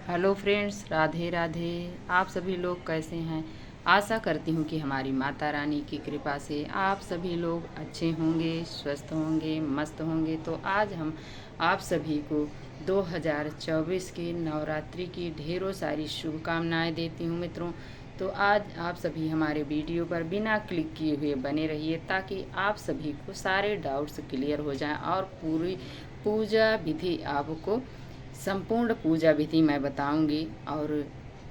Hello friends, Radhe Radhe. आप सभी लोग कैसे हैं? आशा करती हूँ कि हमारी माता रानी की कृपा से आप सभी लोग अच्छे होंगे, स्वस्थ होंगे, मस्त होंगे। तो आज हम आप सभी को 2024 की नवरात्रि की ढेरों सारी शुभकामनाएं देती हूँ मित्रों। तो आज आप सभी हमारे वीडियो पर बिना क्लिक किए हुए बने रहिए ताकि आप सभी को सारे डाउट्स क्लियर हो जाएं और पूरी पूजा विधि आपको संपूर्ण पूजा विधि मैं बताऊंगी। और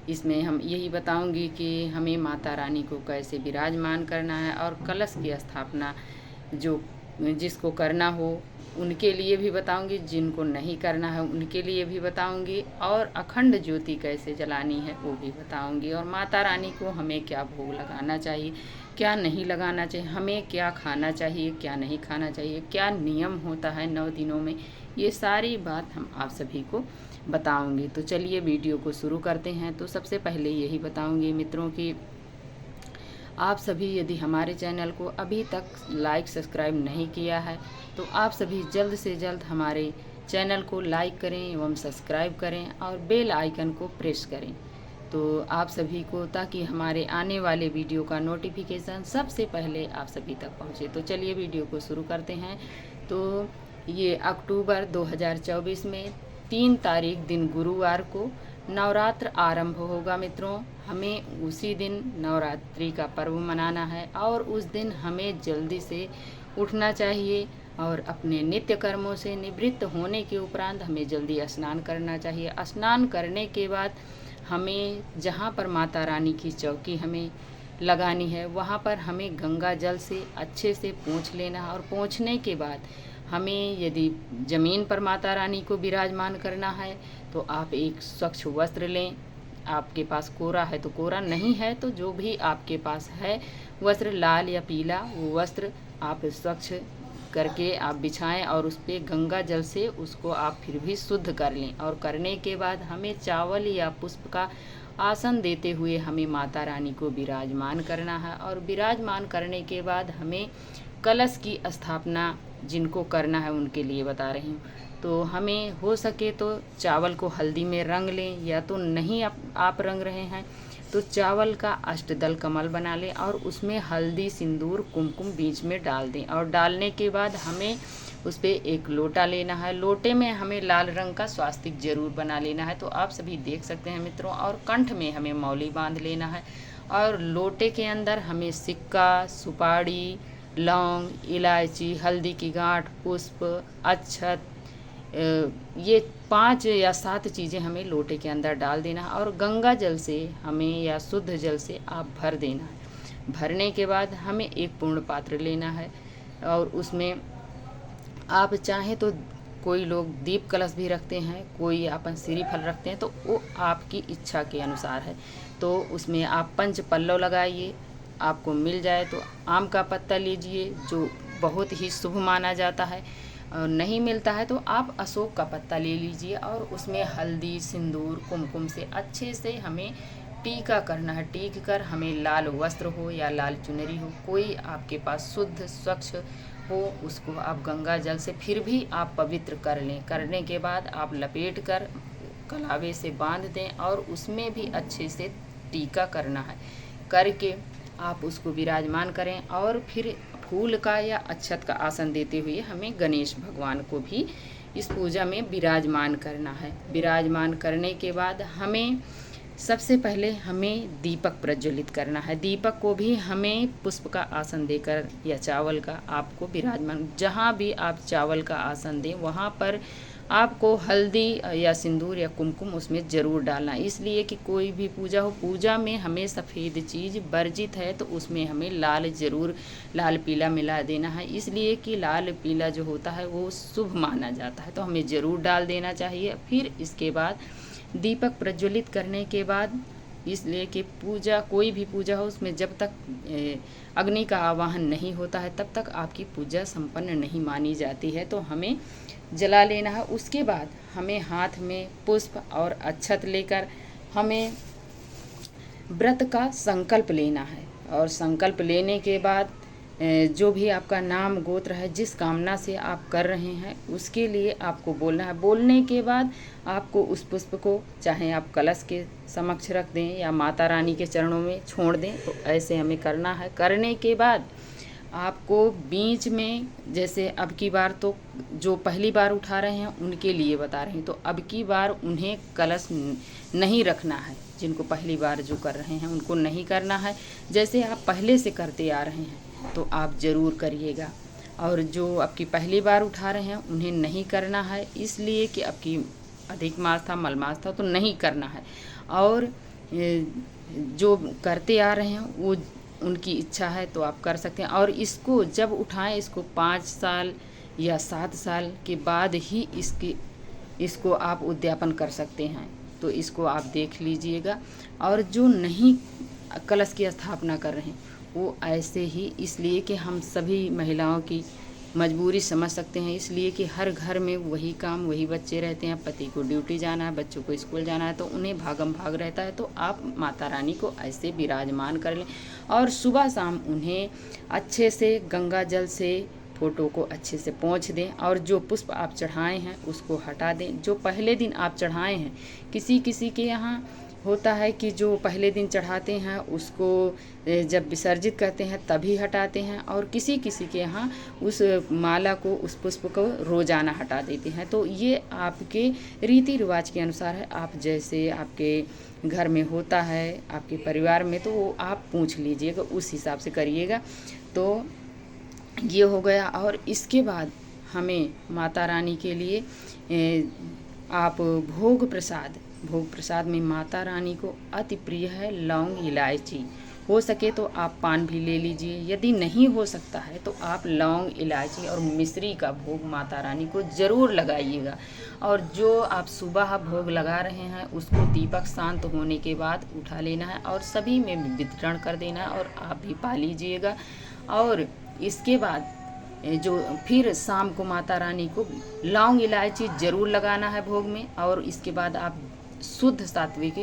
इसमें हम यही बताऊंगी कि हमें माता रानी को कैसे विराजमान करना है और कलश की स्थापना जो जिसको करना हो उनके लिए भी बताऊंगी, जिनको नहीं करना है उनके लिए भी बताऊंगी, और अखंड ज्योति कैसे जलानी है वो भी बताऊंगी। और माता रानी को हमें क्या भोग लगाना चाहिए, क्या नहीं लगाना चाहिए, हमें क्या खाना चाहिए, क्या नहीं खाना चाहिए, क्या नियम होता है 9 दिनों में, ये सारी बात हम आप सभी को बताऊंगी। तो चलिए वीडियो को शुरू करते हैं। तो सबसे पहले यही बताऊंगी मित्रों कि आप सभी यदि हमारे चैनल को अभी तक लाइक सब्सक्राइब नहीं किया है तो आप सभी जल्द से जल्द हमारे चैनल को लाइक करें एवं सब्सक्राइब करें और बेल आइकन को प्रेस करें, तो आप सभी को, ताकि हमारे आने वाले वीडियो का नोटिफिकेशन सबसे पहले आप सभी तक पहुंचे। तो चलिए वीडियो को शुरू करते हैं। तो ये अक्टूबर 2024 में 3 तारीख दिन गुरुवार को नवरात्र आरंभ होगा मित्रों। हमें उसी दिन नवरात्रि का पर्व मनाना है और उस दिन हमें जल्दी से उठना चाहिए और अपने नित्य कर्मों से निवृत्त होने के उपरांत हमें जल्दी स्नान करना चाहिए। स्नान करने के बाद हमें जहाँ पर माता रानी की चौकी हमें लगानी है वहाँ पर हमें गंगा जल से अच्छे से पोंछ लेना है। और पोंछने के बाद हमें यदि ज़मीन पर माता रानी को विराजमान करना है तो आप एक स्वच्छ वस्त्र लें। आपके पास कोरा है तो कोरा, नहीं है तो जो भी आपके पास है वस्त्र, लाल या पीला, वो वस्त्र आप स्वच्छ करके आप बिछाएं और उस पर गंगा जल से उसको आप फिर भी शुद्ध कर लें। और करने के बाद हमें चावल या पुष्प का आसन देते हुए हमें माता रानी को विराजमान करना है। और विराजमान करने के बाद हमें कलश की स्थापना जिनको करना है उनके लिए बता रही हूँ। तो हमें हो सके तो चावल को हल्दी में रंग लें, या तो नहीं आप रंग रहे हैं तो चावल का अष्टदल कमल बना लें और उसमें हल्दी, सिंदूर, कुमकुम बीच में डाल दें। और डालने के बाद हमें उस पर एक लोटा लेना है। लोटे में हमें लाल रंग का स्वास्तिक जरूर बना लेना है, तो आप सभी देख सकते हैं मित्रों। और कंठ में हमें मौली बांध लेना है। और लोटे के अंदर हमें सिक्का, सुपारी, लौंग, इलायची, हल्दी की गांठ, पुष्प, अक्षत, ये 5 या 7 चीज़ें हमें लोटे के अंदर डाल देना है। और गंगा जल से हमें या शुद्ध जल से आप भर देना है। भरने के बाद हमें एक पूर्ण पात्र लेना है और उसमें आप चाहें तो कोई लोग दीप कलश भी रखते हैं, कोई अपन श्रीफल रखते हैं, तो वो आपकी इच्छा के अनुसार है। तो उसमें आप पंच पल्लव लगाइए। आपको मिल जाए तो आम का पत्ता लीजिए जो बहुत ही शुभ माना जाता है, और नहीं मिलता है तो आप अशोक का पत्ता ले लीजिए। और उसमें हल्दी, सिंदूर, कुमकुम से अच्छे से हमें टीका करना है। टीक कर हमें लाल वस्त्र हो या लाल चुनरी हो, कोई आपके पास शुद्ध स्वच्छ हो, उसको आप गंगा जल से फिर भी आप पवित्र कर लें। करने के बाद आप लपेट कर कलावे से बांध दें और उसमें भी अच्छे से टीका करना है। करके आप उसको विराजमान करें और फिर फूल का या अक्षत का आसन देते हुए हमें गणेश भगवान को भी इस पूजा में विराजमान करना है। विराजमान करने के बाद हमें सबसे पहले हमें दीपक प्रज्वलित करना है। दीपक को भी हमें पुष्प का आसन देकर या चावल का आपको विराजमान, जहाँ भी आप चावल का आसन दें वहाँ पर आपको हल्दी या सिंदूर या कुमकुम उसमें ज़रूर डालना, इसलिए कि कोई भी पूजा हो, पूजा में हमें सफ़ेद चीज़ वर्जित है तो उसमें हमें लाल ज़रूर, लाल पीला मिला देना है, इसलिए कि लाल पीला जो होता है वो शुभ माना जाता है, तो हमें ज़रूर डाल देना चाहिए। फिर इसके बाद दीपक प्रज्वलित करने के बाद, इसलिए कि पूजा, कोई भी पूजा हो उसमें जब तक अग्नि का आवाहन नहीं होता है तब तक आपकी पूजा संपन्न नहीं मानी जाती है, तो हमें जला लेना है। उसके बाद हमें हाथ में पुष्प और अक्षत लेकर हमें व्रत का संकल्प लेना है। और संकल्प लेने के बाद जो भी आपका नाम गोत्र है, जिस कामना से आप कर रहे हैं उसके लिए आपको बोलना है। बोलने के बाद आपको उस पुष्प को चाहे आप कलश के समक्ष रख दें या माता रानी के चरणों में छोड़ दें, तो ऐसे हमें करना है। करने के बाद आपको बीच में, जैसे अब की बार तो जो पहली बार उठा रहे हैं उनके लिए बता रहे हैं, तो अब की बार उन्हें कलश नहीं रखना है। जिनको पहली बार जो कर रहे हैं उनको नहीं करना है। जैसे आप पहले से करते आ रहे हैं तो आप ज़रूर करिएगा। और जो आपकी पहली बार उठा रहे हैं उन्हें नहीं करना है, इसलिए कि आपकी अधिक मास था, मल मास था, तो नहीं करना है। और जो करते आ रहे हैं वो उनकी इच्छा है तो आप कर सकते हैं। और इसको जब उठाएं, इसको 5 साल या 7 साल के बाद ही इसको आप उद्यापन कर सकते हैं, तो इसको आप देख लीजिएगा। और जो नहीं कलश की स्थापना कर रहे हैं वो ऐसे ही, इसलिए कि हम सभी महिलाओं की मजबूरी समझ सकते हैं, इसलिए कि हर घर में वही काम, वही बच्चे रहते हैं। पति को ड्यूटी जाना है, बच्चों को स्कूल जाना है, तो उन्हें भागम भाग रहता है। तो आप माता रानी को ऐसे विराजमान कर लें और सुबह शाम उन्हें अच्छे से गंगा जल से फ़ोटो को अच्छे से पोंछ दें। और जो पुष्प आप चढ़ाए हैं उसको हटा दें। जो पहले दिन आप चढ़ाए हैं, किसी किसी के यहाँ होता है कि जो पहले दिन चढ़ाते हैं उसको जब विसर्जित करते हैं तभी हटाते हैं, और किसी किसी के यहाँ उस माला को, उस पुष्प को रोज़ाना हटा देते हैं। तो ये आपके रीति रिवाज के अनुसार है। आप जैसे आपके घर में होता है, आपके परिवार में, तो वो आप पूछ लीजिएगा, उस हिसाब से करिएगा। तो ये हो गया। और इसके बाद हमें माता रानी के लिए आप भोग प्रसाद में माता रानी को अति प्रिय है लौंग, इलायची। हो सके तो आप पान भी ले लीजिए। यदि नहीं हो सकता है तो आप लौंग, इलायची और मिश्री का भोग माता रानी को ज़रूर लगाइएगा। और जो आप सुबह भोग लगा रहे हैं उसको दीपक शांत होने के बाद उठा लेना है और सभी में वितरण कर देना है, और आप भी पा लीजिएगा। और इसके बाद जो फिर शाम को माता रानी को लौंग, इलायची ज़रूर लगाना है भोग में। और इसके बाद आप शुद्ध सात्विक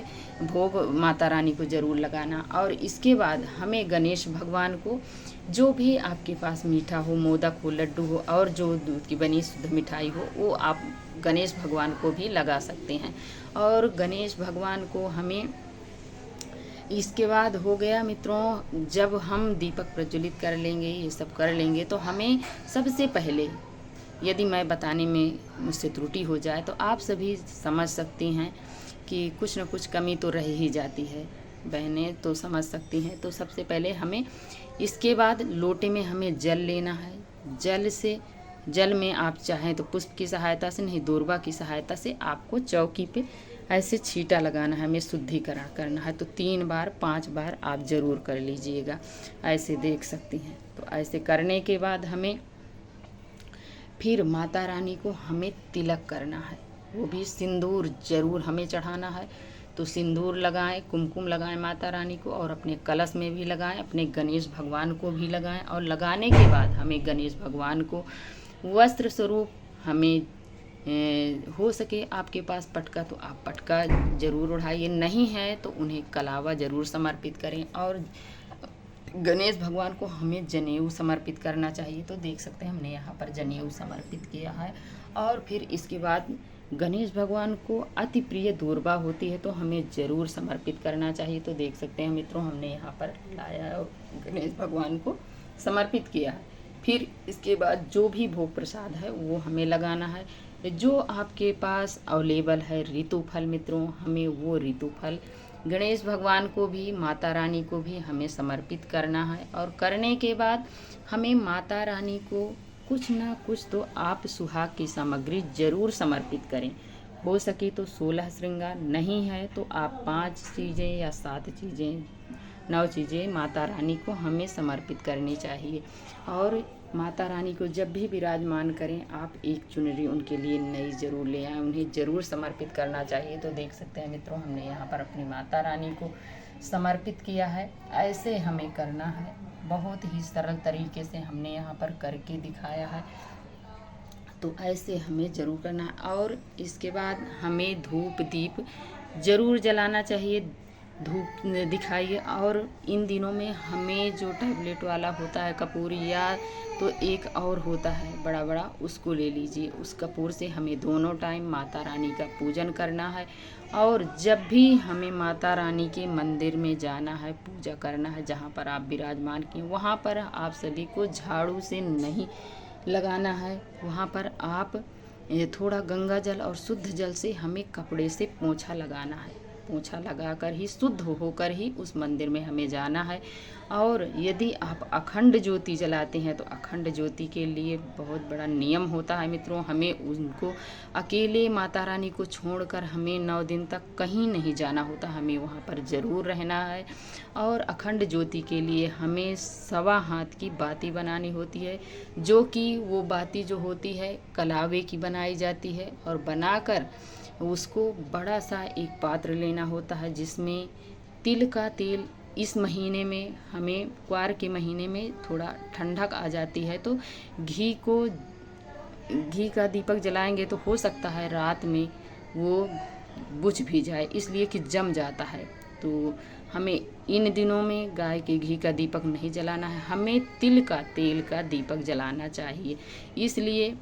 भोग माता रानी को ज़रूर लगाना। और इसके बाद हमें गणेश भगवान को जो भी आपके पास मीठा हो, मोदक हो, लड्डू हो, और जो दूध की बनी शुद्ध मिठाई हो, वो आप गणेश भगवान को भी लगा सकते हैं। और गणेश भगवान को हमें, इसके बाद हो गया मित्रों, जब हम दीपक प्रज्वलित कर लेंगे, ये सब कर लेंगे, तो हमें सबसे पहले, यदि मैं बताने में मुझसे त्रुटि हो जाए तो आप सभी समझ सकती हैं कि कुछ न कुछ कमी तो रह ही जाती है, बहनें तो समझ सकती हैं। तो सबसे पहले हमें, इसके बाद लोटे में हमें जल लेना है। जल में आप चाहें तो पुष्प की सहायता से, नहीं दूर्वा की सहायता से आपको चौकी पे ऐसे छींटा लगाना है, हमें शुद्धिकरण करना है। तो 3 बार 5 बार आप ज़रूर कर लीजिएगा, ऐसे देख सकती हैं। तो ऐसे करने के बाद हमें फिर माता रानी को हमें तिलक करना है, वो भी सिंदूर ज़रूर हमें चढ़ाना है। तो सिंदूर लगाएं, कुमकुम लगाएं माता रानी को, और अपने कलश में भी लगाएं, अपने गणेश भगवान को भी लगाएं। और लगाने के बाद हमें गणेश भगवान को वस्त्र स्वरूप, हमें हो सके आपके पास पटका तो आप पटका ज़रूर उड़ाइए, नहीं है तो उन्हें कलावा ज़रूर समर्पित करें। और गणेश भगवान को हमें जनेऊ समर्पित करना चाहिए। तो देख सकते हैं हमने यहाँ पर जनेऊ समर्पित किया है। और फिर इसके बाद गणेश भगवान को अति प्रिय दूर्वा होती है, तो हमें ज़रूर समर्पित करना चाहिए। तो देख सकते हैं मित्रों, हमने यहाँ पर लाया है और गणेश भगवान को समर्पित किया है। फिर इसके बाद जो भी भोग प्रसाद है वो हमें लगाना है। जो आपके पास अवेलेबल है ऋतु फल मित्रों, हमें वो ऋतु फल गणेश भगवान को भी, माता रानी को भी हमें समर्पित करना है। और करने के बाद हमें माता रानी को कुछ ना कुछ तो आप सुहाग की सामग्री ज़रूर समर्पित करें। हो सके तो 16 श्रृंगार, नहीं है तो आप 5 चीज़ें या 7 चीज़ें, 9 चीज़ें माता रानी को हमें समर्पित करनी चाहिए। और माता रानी को जब भी विराजमान करें, आप एक चुनरी उनके लिए नई ज़रूर ले आएँ, उन्हें ज़रूर समर्पित करना चाहिए। तो देख सकते हैं मित्रों, हमने यहाँ पर अपनी माता रानी को समर्पित किया है। ऐसे हमें करना है, बहुत ही सरल तरीके से हमने यहाँ पर करके दिखाया है। तो ऐसे हमें ज़रूर करना है। और इसके बाद हमें धूप दीप ज़रूर जलाना चाहिए। धूप दिखाइए। और इन दिनों में हमें जो टैबलेट वाला होता है कपूर, या तो एक और होता है बड़ा बड़ा, उसको ले लीजिए। उस कपूर से हमें दोनों टाइम माता रानी का पूजन करना है। और जब भी हमें माता रानी के मंदिर में जाना है, पूजा करना है, जहाँ पर आप विराजमान किए वहाँ पर आप सभी को झाड़ू से नहीं लगाना है। वहाँ पर आप थोड़ा गंगा जल और शुद्ध जल से हमें कपड़े से पोंछा लगाना है। पोंछा लगाकर ही, शुद्ध होकर ही उस मंदिर में हमें जाना है। और यदि आप अखंड ज्योति जलाते हैं तो अखंड ज्योति के लिए बहुत बड़ा नियम होता है मित्रों। हमें उनको अकेले माता रानी को छोड़कर हमें 9 दिन तक कहीं नहीं जाना होता, हमें वहाँ पर ज़रूर रहना है। और अखंड ज्योति के लिए हमें 1.25 हाथ की बाती बनानी होती है, जो कि वो बाती जो होती है कलावे की बनाई जाती है। और बनाकर उसको बड़ा सा एक पात्र लेना होता है, जिसमें तिल का तेल, इस महीने में हमें क्वार के महीने में थोड़ा ठंडक आ जाती है, तो घी का दीपक जलाएंगे तो हो सकता है रात में वो बुझ भी जाए, इसलिए कि जम जाता है। तो हमें इन दिनों में गाय के घी का दीपक नहीं जलाना है, हमें तिल का तेल का दीपक जलाना चाहिए। इसलिए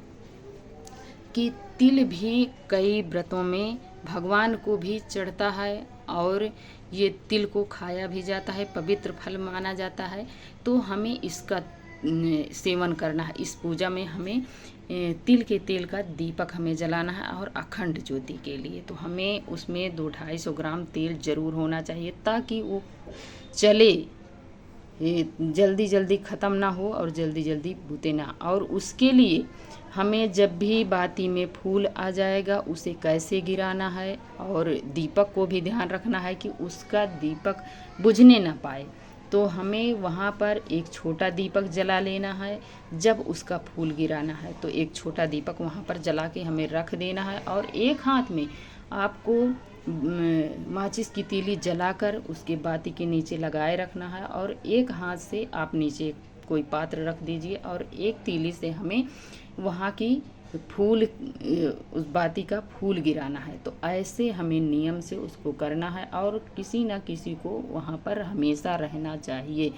कि तिल भी कई व्रतों में भगवान को भी चढ़ता है और ये तिल को खाया भी जाता है, पवित्र फल माना जाता है। तो हमें इसका सेवन करना है। इस पूजा में हमें तिल के तेल का दीपक हमें जलाना है। और अखंड ज्योति के लिए तो हमें उसमें 200-250 ग्राम तेल ज़रूर होना चाहिए, ताकि वो चले, जल्दी जल्दी ख़त्म ना हो और जल्दी जल्दी बुते ना। और उसके लिए हमें जब भी बाती में फूल आ जाएगा उसे कैसे गिराना है, और दीपक को भी ध्यान रखना है कि उसका दीपक बुझने ना पाए। तो हमें वहाँ पर एक छोटा दीपक जला लेना है। जब उसका फूल गिराना है तो एक छोटा दीपक वहाँ पर जला के हमें रख देना है। और एक हाथ में आपको माचिस की तीली जलाकर उसके बाती के नीचे लगाए रखना है, और एक हाथ से आप नीचे कोई पात्र रख दीजिए, और एक तीली से हमें वहाँ की फूल, उस बाती का फूल गिराना है। तो ऐसे हमें नियम से उसको करना है, और किसी न किसी को वहाँ पर हमेशा रहना चाहिए।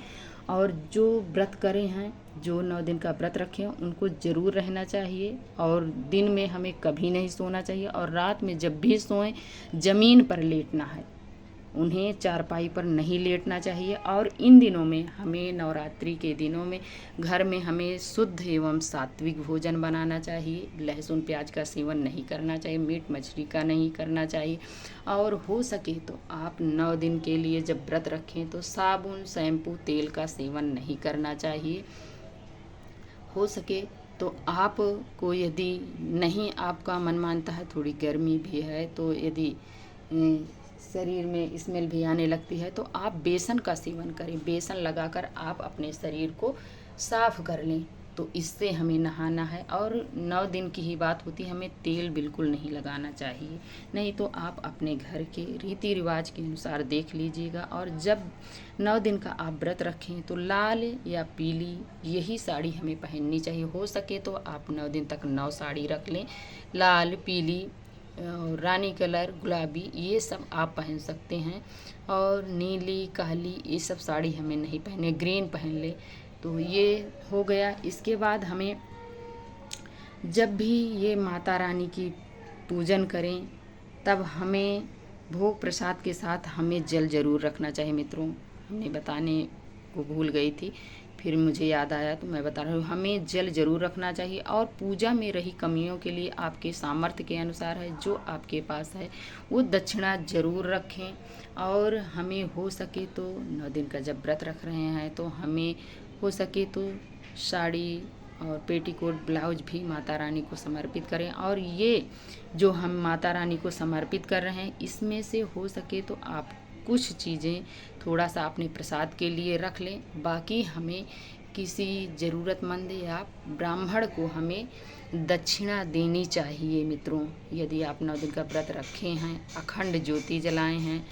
और जो व्रत करे हैं, जो 9 दिन का व्रत रखे हैं, उनको ज़रूर रहना चाहिए। और दिन में हमें कभी नहीं सोना चाहिए, और रात में जब भी सोएं ज़मीन पर लेटना है, उन्हें चारपाई पर नहीं लेटना चाहिए। और इन दिनों में हमें, नवरात्रि के दिनों में, घर में हमें शुद्ध एवं सात्विक भोजन बनाना चाहिए। लहसुन प्याज का सेवन नहीं करना चाहिए, मीट मछली का नहीं करना चाहिए। और हो सके तो आप 9 दिन के लिए जब व्रत रखें तो साबुन, शैम्पू, तेल का सेवन नहीं करना चाहिए। हो सके तो आपको, यदि नहीं आपका मन मानता है, थोड़ी गर्मी भी है, तो यदि शरीर में स्मेल भी आने लगती है, तो आप बेसन का सेवन करें। बेसन लगाकर आप अपने शरीर को साफ कर लें, तो इससे हमें नहाना है। और 9 दिन की ही बात होती है, हमें तेल बिल्कुल नहीं लगाना चाहिए। नहीं तो आप अपने घर के रीति रिवाज के अनुसार देख लीजिएगा। और जब 9 दिन का आप व्रत रखें तो लाल या पीली यही साड़ी हमें पहननी चाहिए। हो सके तो आप 9 दिन तक 9 साड़ी रख लें, लाल, पीली, रानी कलर, गुलाबी, ये सब आप पहन सकते हैं। और नीली, काली, ये सब साड़ी हमें नहीं पहने, ग्रीन पहन ले। तो ये हो गया। इसके बाद हमें जब भी ये माता रानी की पूजन करें, तब हमें भोग प्रसाद के साथ हमें जल ज़रूर रखना चाहिए मित्रों। हमने बताने को भूल गई थी, फिर मुझे याद आया तो मैं बता रही हूँ। हमें जल ज़रूर रखना चाहिए। और पूजा में रही कमियों के लिए आपके सामर्थ्य के अनुसार है, जो आपके पास है वो दक्षिणा ज़रूर रखें। और हमें हो सके तो 9 दिन का जब व्रत रख रहे हैं तो हमें हो सके तो साड़ी और पेटीकोट, ब्लाउज भी माता रानी को समर्पित करें। और ये जो हम माता रानी को समर्पित कर रहे हैं, इसमें से हो सके तो आप कुछ चीज़ें थोड़ा सा अपने प्रसाद के लिए रख लें। बाकी हमें किसी ज़रूरतमंद या ब्राह्मण को हमें दक्षिणा देनी चाहिए मित्रों। यदि आप 9 दिन का व्रत रखे हैं, अखंड ज्योति जलाए हैं,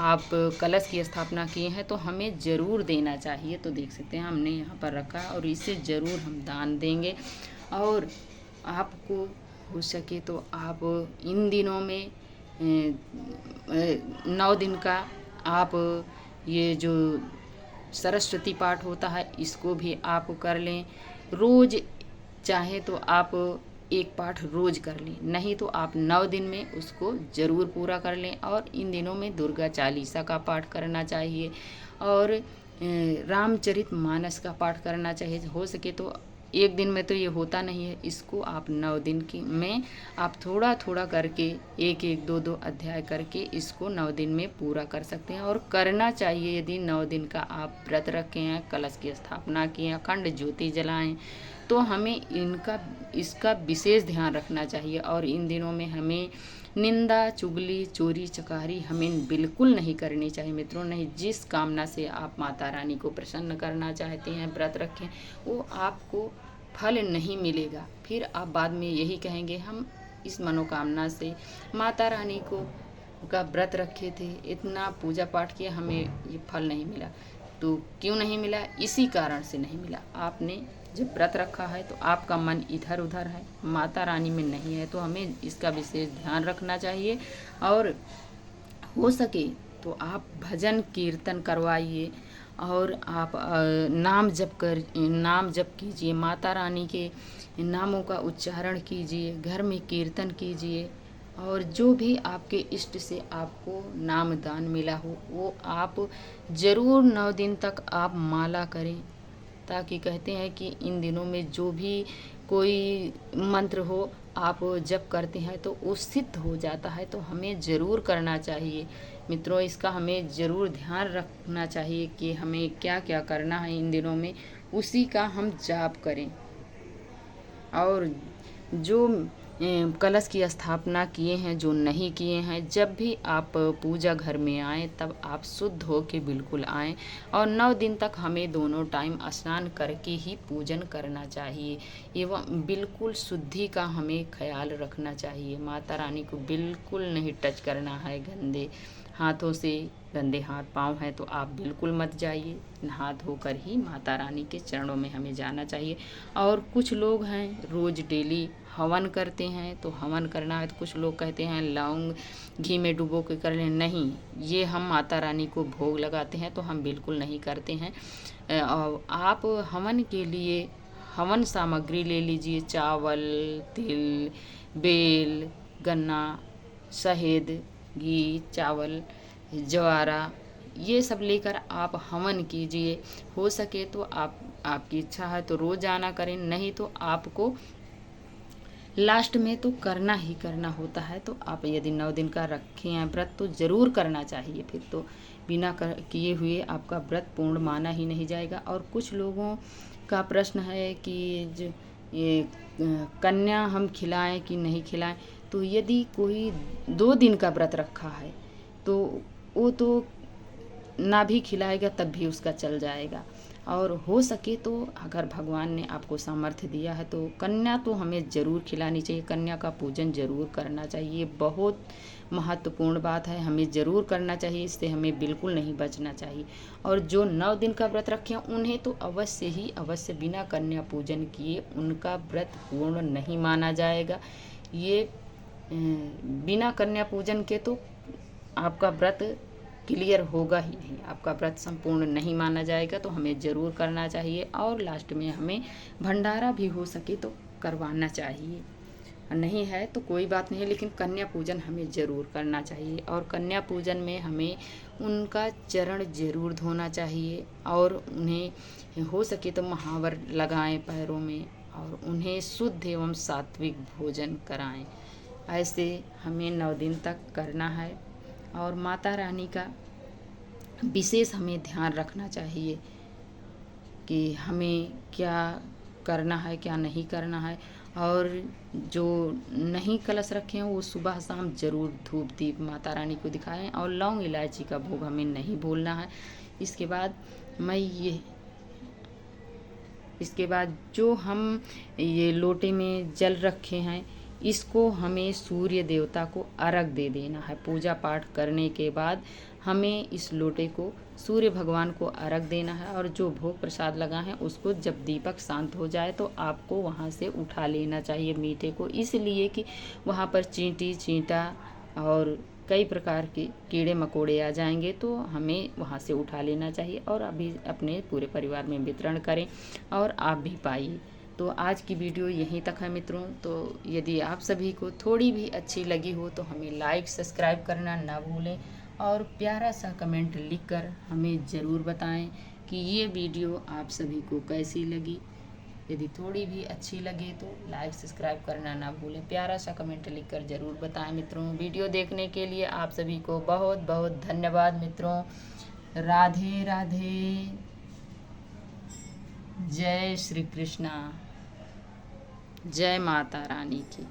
आप कलश की स्थापना किए हैं, तो हमें ज़रूर देना चाहिए। तो देख सकते हैं हमने यहाँ पर रखा, और इसे ज़रूर हम दान देंगे। और आपको हो सके तो आप इन दिनों में 9 दिन का आप ये जो सरस्वती पाठ होता है इसको भी आप कर लें। रोज़ चाहे तो आप एक पाठ रोज़ कर लें, नहीं तो आप 9 दिन में उसको ज़रूर पूरा कर लें। और इन दिनों में दुर्गा चालीसा का पाठ करना चाहिए और रामचरितमानस का पाठ करना चाहिए। हो सके तो एक दिन में तो ये होता नहीं है, इसको आप 9 दिन की में आप थोड़ा थोड़ा करके एक एक दो दो अध्याय करके इसको 9 दिन में पूरा कर सकते हैं और करना चाहिए। यदि 9 दिन का आप व्रत रखे हैं, कलश की स्थापना की है, अखंड ज्योति जलाएं, तो हमें इसका विशेष ध्यान रखना चाहिए। और इन दिनों में हमें निंदा, चुगली, चोरी चकारी हमें बिल्कुल नहीं करनी चाहिए मित्रों। नहीं, जिस कामना से आप माता रानी को प्रसन्न करना चाहते हैं व्रत रखें, वो आपको फल नहीं मिलेगा। फिर आप बाद में यही कहेंगे हम इस मनोकामना से माता रानी को का व्रत रखे थे, इतना पूजा पाठ किया, हमें ये फल नहीं मिला। तो क्यों नहीं मिला? इसी कारण से नहीं मिला। आपने जब व्रत रखा है तो आपका मन इधर उधर है, माता रानी में नहीं है, तो हमें इसका विशेष ध्यान रखना चाहिए। और हो सके तो आप भजन कीर्तन करवाइए और आप नाम जप कीजिए, माता रानी के नामों का उच्चारण कीजिए, घर में कीर्तन कीजिए। और जो भी आपके इष्ट से आपको नाम दान मिला हो वो आप ज़रूर 9 दिन तक आप माला करें, ताकि कहते हैं कि इन दिनों में जो भी कोई मंत्र हो आप जप करते हैं तो वो सिद्ध हो जाता है। तो हमें ज़रूर करना चाहिए मित्रों, इसका हमें ज़रूर ध्यान रखना चाहिए कि हमें क्या क्या करना है इन दिनों में, उसी का हम जाप करें। और जो कलश की स्थापना किए हैं, जो नहीं किए हैं, जब भी आप पूजा घर में आएँ तब आप शुद्ध हो के बिल्कुल आएँ। और 9 दिन तक हमें दोनों टाइम स्नान करके ही पूजन करना चाहिए एवं बिल्कुल शुद्धि का हमें ख्याल रखना चाहिए। माता रानी को बिल्कुल नहीं टच करना है गंदे हाथों से। गंदे हाथ पाँव हैं तो आप बिल्कुल मत जाइए, नहा धोकर ही माता रानी के चरणों में हमें जाना चाहिए। और कुछ लोग हैं रोज़ डेली हवन करते हैं, तो हवन करना है तो कुछ लोग कहते हैं लौंग घी में डुबो के कर लें। नहीं, ये हम माता रानी को भोग लगाते हैं तो हम बिल्कुल नहीं करते हैं। और आप हवन के लिए हवन सामग्री ले लीजिए, चावल, तिल, बेल, गन्ना, शहद, घी, चावल, ज्वारा, ये सब लेकर आप हवन कीजिए। हो सके तो आपकी इच्छा है तो रोज़ आना करें, नहीं तो आपको लास्ट में तो करना ही करना होता है। तो आप यदि 9 दिन का रखे हैं व्रत तो ज़रूर करना चाहिए, फिर तो बिना किए हुए आपका व्रत पूर्ण माना ही नहीं जाएगा। और कुछ लोगों का प्रश्न है कि ये कन्या हम खिलाएं कि नहीं खिलाएं। तो यदि कोई 2 दिन का व्रत रखा है तो वो तो ना भी खिलाएगा तब भी उसका चल जाएगा। और हो सके तो अगर भगवान ने आपको सामर्थ्य दिया है तो कन्या तो हमें ज़रूर खिलानी चाहिए, कन्या का पूजन ज़रूर करना चाहिए। बहुत महत्वपूर्ण बात है, हमें ज़रूर करना चाहिए, इससे हमें बिल्कुल नहीं बचना चाहिए। और जो 9 दिन का व्रत रखे हैं उन्हें तो अवश्य बिना कन्या पूजन किए उनका व्रत पूर्ण नहीं माना जाएगा। ये बिना कन्या पूजन के तो आपका व्रत क्लियर होगा ही नहीं, आपका व्रत संपूर्ण नहीं माना जाएगा। तो हमें ज़रूर करना चाहिए। और लास्ट में हमें भंडारा भी हो सके तो करवाना चाहिए, नहीं है तो कोई बात नहीं, लेकिन कन्या पूजन हमें ज़रूर करना चाहिए। और कन्या पूजन में हमें उनका चरण ज़रूर धोना चाहिए और उन्हें हो सके तो महावर लगाएं पैरों में और उन्हें शुद्ध एवं सात्विक भोजन कराएं। ऐसे हमें 9 दिन तक करना है। और माता रानी का विशेष हमें ध्यान रखना चाहिए कि हमें क्या करना है क्या नहीं करना है। और जो नहीं कलश रखे हैं वो सुबह शाम ज़रूर धूप दीप माता रानी को दिखाएं। और लौंग इलायची का भोग हमें नहीं भूलना है। इसके बाद जो हम ये लोटे में जल रखे हैं इसको हमें सूर्य देवता को अर्घ दे देना है। पूजा पाठ करने के बाद हमें इस लोटे को सूर्य भगवान को अर्घ देना है। और जो भोग प्रसाद लगा है उसको जब दीपक शांत हो जाए तो आपको वहाँ से उठा लेना चाहिए मीठे को, इसलिए कि वहाँ पर चींटी चींटा और कई प्रकार के कीड़े मकोड़े आ जाएंगे, तो हमें वहाँ से उठा लेना चाहिए और अभी अपने पूरे परिवार में वितरण करें और आप भी पाइए। तो आज की वीडियो यहीं तक है मित्रों। तो यदि आप सभी को थोड़ी भी अच्छी लगी हो तो हमें लाइक सब्सक्राइब करना ना भूलें और प्यारा सा कमेंट लिखकर हमें ज़रूर बताएं कि ये वीडियो आप सभी को कैसी लगी। यदि थोड़ी भी अच्छी लगे तो लाइक सब्सक्राइब करना ना भूलें, प्यारा सा कमेंट लिखकर ज़रूर बताएं मित्रों। वीडियो देखने के लिए आप सभी को बहुत बहुत धन्यवाद मित्रों। राधे राधे। जय श्री कृष्णा। जय माता रानी की।